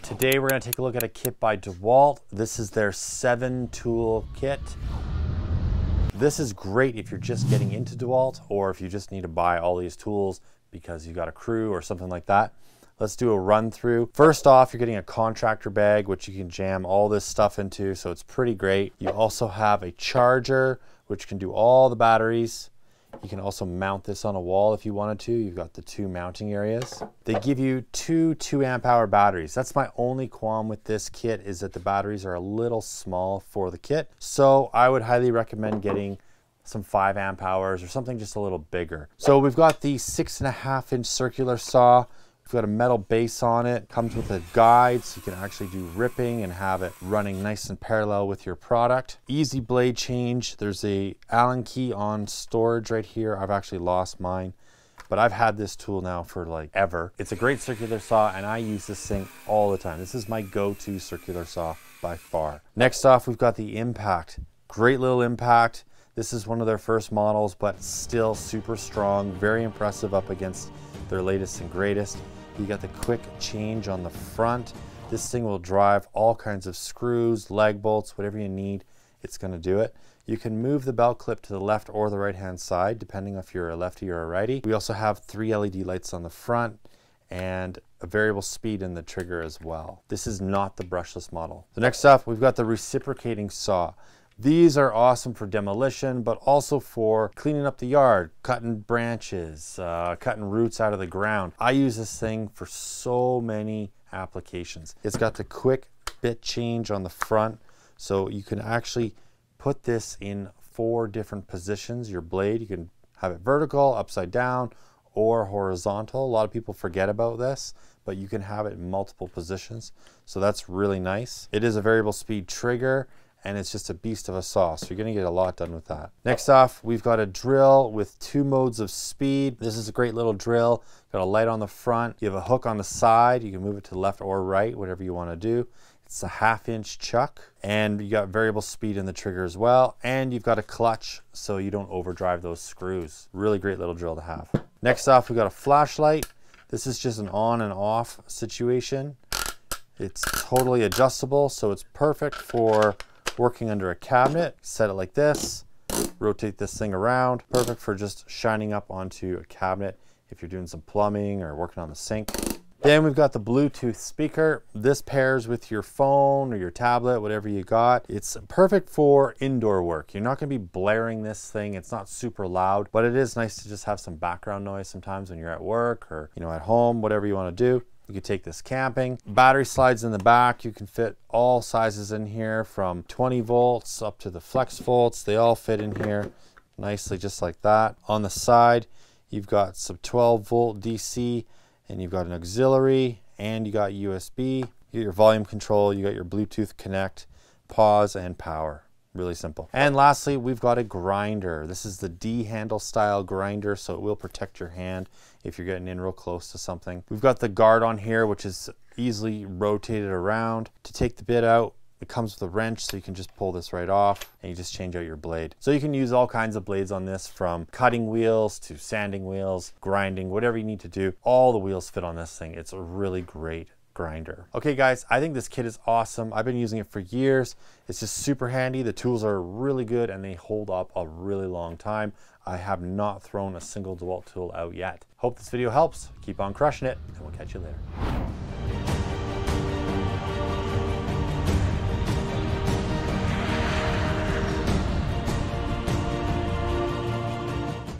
Today we're going to take a look at a kit by Dewalt. This is their 7-tool kit. This is great if you're just getting into Dewalt or if you just need to buy all these tools because you got a crew or something like that. Let's do a run through. First off, you're getting a contractor bag, which you can jam all this stuff into, so it's pretty great. You also have a charger, which can do all the batteries. You can also mount this on a wall if you wanted to. You've got the 2 mounting areas. They give you 2 2-amp-hour batteries. That's my only qualm with this kit, is that the batteries are a little small for the kit. So I would highly recommend getting some 5 amp hours or something just a little bigger. So we've got the 6.5-inch circular saw. We've got a metal base on it. Comes with a guide so you can actually do ripping and have it running nice and parallel with your product. Easy blade change. There's a Allen key on storage right here. I've actually lost mine, but I've had this tool now for like ever. It's a great circular saw and I use this thing all the time. This is my go-to circular saw by far. Next off, we've got the Impact. Great little Impact. This is one of their first models, but still super strong, very impressive up against their latest and greatest. You got the quick change on the front. This thing will drive all kinds of screws, leg bolts, whatever you need, it's gonna do it. You can move the belt clip to the left or the right hand side, depending if you're a lefty or a righty. We also have 3 LED lights on the front and a variable speed in the trigger as well. This is not the brushless model. So next up, we've got the reciprocating saw. These are awesome for demolition, but also for cleaning up the yard, cutting branches, cutting roots out of the ground. I use this thing for so many applications. It's got the quick bit change on the front, so you can actually put this in 4 different positions. Your blade, you can have it vertical, upside down, or horizontal. A lot of people forget about this, but you can have it in multiple positions, so that's really nice. It is a variable speed trigger, and it's just a beast of a saw, so you're gonna get a lot done with that. Next off, we've got a drill with 2 modes of speed. This is a great little drill. Got a light on the front. You have a hook on the side. You can move it to the left or right, whatever you wanna do. It's a 1/2-inch chuck, and you got variable speed in the trigger as well, and you've got a clutch so you don't overdrive those screws. Really great little drill to have. Next off, we've got a flashlight. This is just an on and off situation. It's totally adjustable, so it's perfect for working under a cabinet. Set it like this, rotate this thing around. Perfect for just shining up onto a cabinet if you're doing some plumbing or working on the sink. Then we've got the Bluetooth speaker. This pairs with your phone or your tablet, whatever you got. It's perfect for indoor work. You're not gonna be blaring this thing. It's not super loud, but it is nice to just have some background noise sometimes when you're at work or at home, whatever you wanna do. You can take this camping. Battery slides in the back. You can fit all sizes in here from 20 volts up to the flex volts. They all fit in here nicely just like that. On the side, you've got some 12 volt DC and you've got an auxiliary and you got USB. You get your volume control, you got your Bluetooth connect, pause and power. Really simple. And lastly, we've got a grinder. This is the D-handle style grinder, so it will protect your hand if you're getting in real close to something. We've got the guard on here, which is easily rotated around. To take the bit out, it comes with a wrench, so you can just pull this right off and you just change out your blade. So you can use all kinds of blades on this, from cutting wheels to sanding wheels, grinding, whatever you need to do. All the wheels fit on this thing. It's a really great grinder. Okay guys, I think this kit is awesome. I've been using it for years. It's just super handy. The tools are really good and they hold up a really long time. I have not thrown a single Dewalt tool out yet. Hope this video helps. Keep on crushing it and we'll catch you later.